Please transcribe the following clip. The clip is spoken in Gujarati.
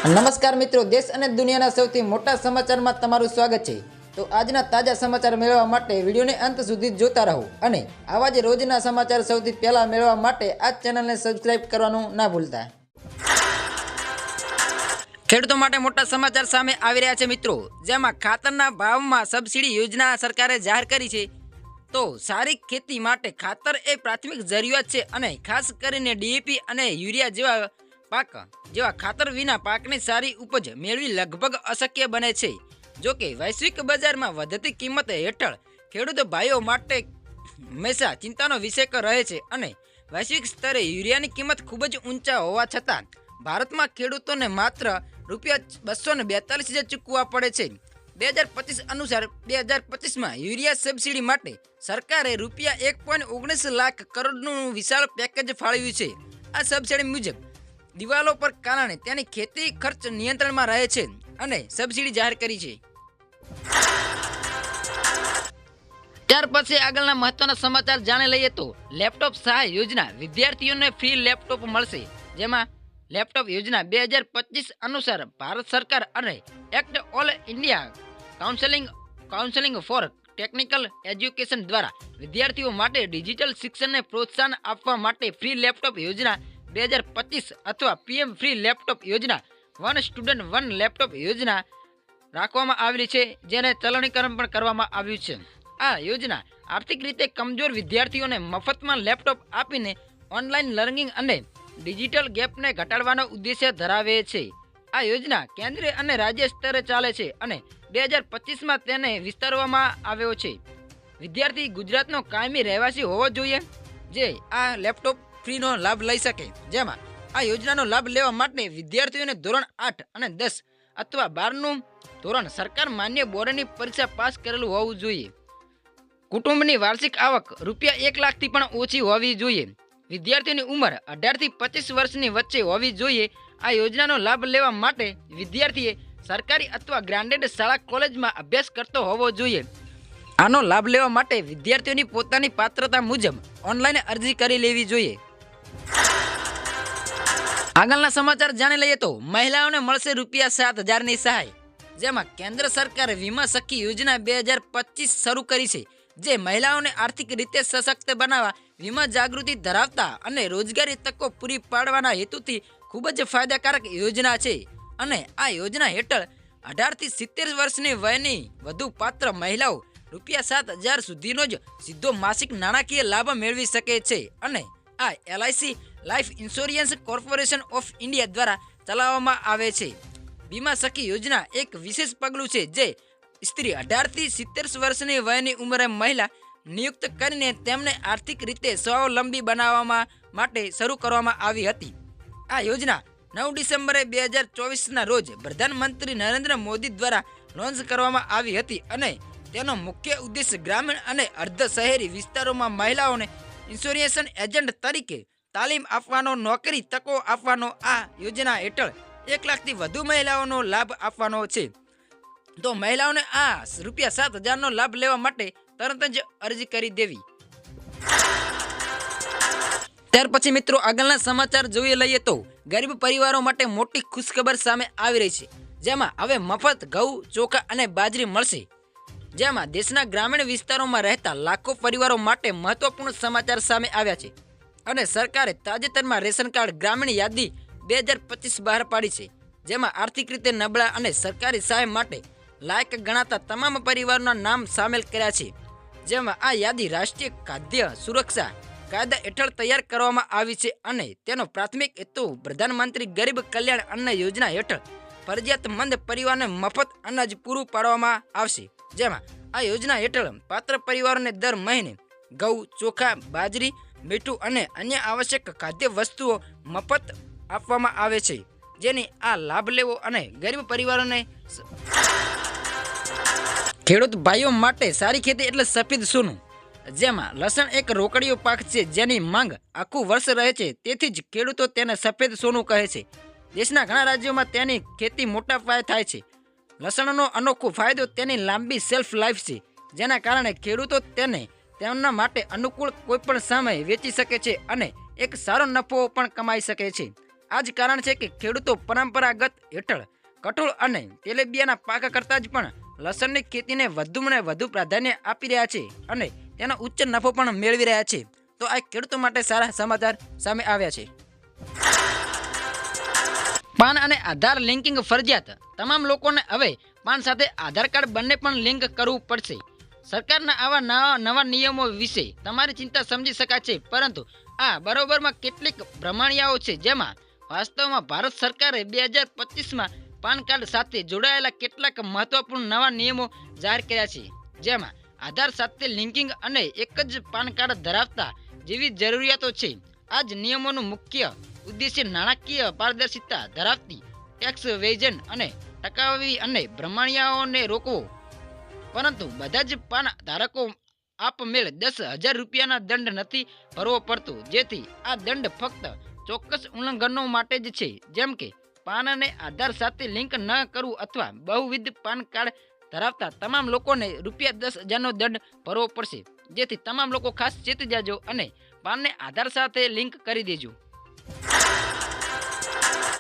નમસ્કાર મિત્રો, દેશ અને દુનિયાના સૌથી મોટા સમાચારમાં તમારું સ્વાગત છે। તો આજના તાજા સમાચાર મેળવવા માટે વિડીયોને અંત સુધી જોતા રહો અને આવા જ રોજના સમાચાર સૌથી પહેલા મેળવવા માટે આ ચેનલને સબસ્ક્રાઇબ કરવાનું ના ભૂલતા। ખેડૂતો માટે મોટા સમાચાર સામે આવી રહ્યા છે મિત્રો, જેમાં ખાતરના ભાવમાં સબસિડી યોજના સરકારે જાહેર કરી છે। તો સારી ખેતી માટે ખાતર એ પ્રાથમિક જરૂરિયાત છે અને ખાસ કરીને ડીએપી અને યુરિયા જેવા ખાતર વિના પાકની સારી ઉપજ મેળવી લગભગ અશક્ય બને છે। જો કે વૈશ્વિક બજારમાં વધતી કિંમત હેઠળ ખેડૂત ભાઈઓ માટે હંમેશા ચિંતાનો વિષય રહે છે અને વૈશ્વિક સ્તરે યુરિયાની કિંમત ખૂબ જ ઊંચા હોવા છતાં ભારતમાં ખેડૂતોને માત્ર ₹242,000 ચૂકવવા પડે છે। 2025 અનુસાર 2025માં યુરિયા સબસિડી માટે સરકારે ₹1.19 લાખ કરોડનું વિશાળ પેકેજ ફાળવ્યું છે। આ સબસિડી મુજબ દિવાલો પર કારણે તેની ખેતી ખર્ચ નિયંત્રણમાં રહે છે અને સબસિડી જાહેર કરી છે। ત્યાર પછી આગળના મહત્વના સમાચાર જાણી લઈએ તો લેપટોપ સહાય યોજના, વિદ્યાર્થીઓને ફ્રી લેપટોપ મળશે। જેમાં લેપટોપ યોજના 2025 અનુસાર ભારત સરકાર અને act all India counselling for technical education દ્વારા વિદ્યાર્થીઓ માટે ડિજિટલ શિક્ષણને પ્રોત્સાહન આપવા માટે ફ્રી લેપટોપ યોજના 2025 અથવા પીએમ ફ્રી લેપટોપ યોજના, વન સ્ટુડન્ટ વન લેપટોપ યોજના રાખવામાં આવેલી છે, જેને ચલણીકરણ પણ કરવામાં આવ્યું છે। આ યોજના આર્થિક રીતે કમજોર વિદ્યાર્થીઓને મફતમાં લેપટોપ આપીને ઓનલાઈન લર્નિંગ અને ડિજિટલ ગેપને ઘટાડવાનો ઉદ્દેશ્ય ધરાવે છે। આ યોજના કેન્દ્રીય અને રાજ્ય સ્તરે ચાલે છે અને 2025માં તેને વિસ્તારવામાં આવ્યો છે। વિદ્યાર્થી ગુજરાતનો કાયમી રહેવાસી હોવો જોઈએ જે આ લેપટોપ ફ્રીનો લાભ લઈ શકે। જેમાં આ યોજનાનો લાભ લેવા માટે વિદ્યાર્થીઓને ધોરણ 8 અને 10 અથવા 12નું ધોરણ સરકાર માન્ય બોર્ડની પરીક્ષા પાસ કરેલું હોવું જોઈએ। કુટુંબની વાર્ષિક આવક ₹1 લાખથી પણ ઓછી હોવી જોઈએ। વિદ્યાર્થીઓની ઉંમર 18 થી 25 વર્ષની વચ્ચે હોવી જોઈએ। આ યોજનાનો લાભ લેવા માટે વિદ્યાર્થીએ સરકારી અથવા ગ્રાન્ટેડ શાળા કોલેજમાં અભ્યાસ કરતો હોવો જોઈએ। આનો લાભ લેવા માટે વિદ્યાર્થીઓની પોતાની પાત્રતા મુજબ ઓનલાઈન અરજી કરી લેવી જોઈએ। આગળના સમાચાર જાણી લઈએ તો મહિલાઓને મળશે ₹7,000ની સહાય। જેમાં કેન્દ્ર સરકારે વીમા સખી યોજના 2025 શરૂ કરી છે, જે મહિલાઓને આર્થિક રીતે સશક્ત બનાવવા, વીમા જાગૃતિ ધરાવતા અને રોજગારી તકો પૂરી પાડવાના હેતુથી ખૂબ જ ફાયદાકારક યોજના છે અને આ યોજના હેઠળ 18 થી 70 વર્ષની વયની વધુ પાત્ર મહિલાઓ ₹7,000 સુધીનો જ સીધો માસિક નાણાકીય લાભ મેળવી શકે છે અને આ LIC life insurance corporation of India દ્વારા ચલાવવામાં આવે છે। વીમા સખી યોજના એક વિશેષ પગલું છે જે સ્ત્રી 18 થી 70 વર્ષની વયની ઉંમરે મહિલા નિયુક્ત કરીને તેમને આર્થિક રીતે સ્વાવલંબી બનાવવા માટે શરૂ કરવામાં આવી હતી। આ યોજના 9 ડિસેમ્બરે 2024ના રોજ પ્રધાનમંત્રી નરેન્દ્ર મોદી દ્વારા લોન્ચ કરવામાં આવી હતી અને તેનો મુખ્ય ઉદ્દેશ ગ્રામીણ અને અર્ધ શહેરી વિસ્તારોમાં મહિલાઓને ઇન્સ્યોરન્સ એજન્ટ તરીકે તાલીમ આપવાનો, નોકરી તકો આપવાનો। આ યોજના હેઠળ 1 લાખથી વધુ મહિલાઓનો લાભ આપવાનો છે। તો મહિલાઓને આ ₹7,000નો લાભ લેવા માટે તરત જ અરજી કરી દેવી। ત્યાર પછી મિત્રો આગળના સમાચાર જોઈ લઈએ તો ગરીબ પરિવારો માટે મોટી ખુશખબર સામે આવી રહી છે, જેમાં હવે મફત ઘઉં, ચોખા અને બાજરી મળશે। જેમાં દેશના ગ્રામીણ વિસ્તારોમાં રહેતા લાખો પરિવારો માટે મહત્વપૂર્ણ સમાચાર સામે આવ્યા છે અને સરકારે તાજેતરમાં રેશન કાર્ડ ગ્રામીણ યાદી 2025 બહાર પાડી છે, જેમાં આર્થિક રીતે નબળા અને સરકારી સહાય માટે લાયક ગણાતા તમામ પરિવારોના નામ સામેલ કર્યા છે। જેમાં આ યાદી રાષ્ટ્રીય ખાદ્ય સુરક્ષા કાયદા હેઠળ તૈયાર કરવામાં આવી છે અને તેનો પ્રાથમિક હેતુ પ્રધાનમંત્રી ગરીબ કલ્યાણ અન્ન યોજના હેઠળ ફરજિયાતમંદ પરિવારને મફત અનાજ પૂરું પાડવામાં આવશે। જેમાં આ યોજના હેઠળ પાત્ર પરિવારોને દર મહિને ઘઉં, ચોખા, બાજરી, મીઠું અને અન્ય આવશ્યક ખાદ્ય વસ્તુઓ મફત આપવામાં આવે છે, જેની આ લાભ લેવો અને ગરીબ પરિવારોને ખેડૂત ભાઈઓ માટે સારી ખેતી એટલે સફેદ સોનું। જેમાં લસણ એક રોકડીયો પાક છે જેની માંગ આખું વર્ષ રહે છે, તેથી જ ખેડૂતો તેને સફેદ સોનું કહે છે। દેશના ઘણા રાજ્યોમાં તેની ખેતી મોટા પાયે થાય છે। લસણનો અનોખો ફાયદો તેની લાંબી શેલ્ફ લાઈફ છે, જેના કારણે ખેડૂતો તેને તેમના માટે અનુકૂળ કોઈપણ સમયે વેચી શકે છે અને એક સારો નફો પણ કમાઈ શકે છે। આ જ કારણ છે કે ખેડૂતો પરંપરાગત હેઠળ કઠોળ અને તેલીબિયાંના પાક કરતાં જ પણ લસણની ખેતીને વધુને વધુ પ્રાધાન્ય આપી રહ્યા છે અને તેનો ઉચ્ચ નફો પણ મેળવી રહ્યા છે. તો આ ખેડૂતો માટે સારા સમાચાર સામે આવ્યા છે. પાન અને આધાર લિંકિંગ ફરજિયાત. તમામ લોકોને હવે પાન સાથે આધાર કાર્ડ બંને પણ લિંક કરવું પડશે. સરકારના આવા નવા નિયમો વિશે તમારી ચિંતા સમજી શકાય છે, પરંતુ આ બરોબરમાં કેટલીક ભ્રમણિયાઓ છે, જેમાં વાસ્તવમાં ભારત સરકારે 2025માં પાન કાર્ડ સાથે જોડાયેલા કેટલાક મહત્વપૂર્ણ નવા નિયમો જાહેર કર્યા છે, જેમાં આધાર સાથે લિંકિંગ અને એક જ પાન કાર્ડ ધરાવતા જેવી જરૂરિયાતો છે. આ જ નિયમોનું મુખ્ય ઉદ્દેશ્ય નાણાકીય પારદર્શિતા ધરાવતી ટેક્સ વેઝન અને ટકાવી અને ભ્રમણિયાઓને રોકવો. પરંતુ બધા જ પાન ધારકો આપમેળ 10,000 રૂપિયાના દંડ નથી ભરવો પડતો, જેથી આ દંડ ફક્ત ચોક્કસ ઉલ્લંઘનો માટે જ છે, જેમ કે પાન અને આધાર સાથે લિંક ન કરવું અથવા બહુવિધ પાન કાર્ડ ધરાવતા તમામ લોકોને ₹10,000નો દંડ ભરવો પડશે. જેથી તમામ લોકો ખાસ ચેતી જાજો અને પાનને આધાર સાથે લિંક કરી દેજો.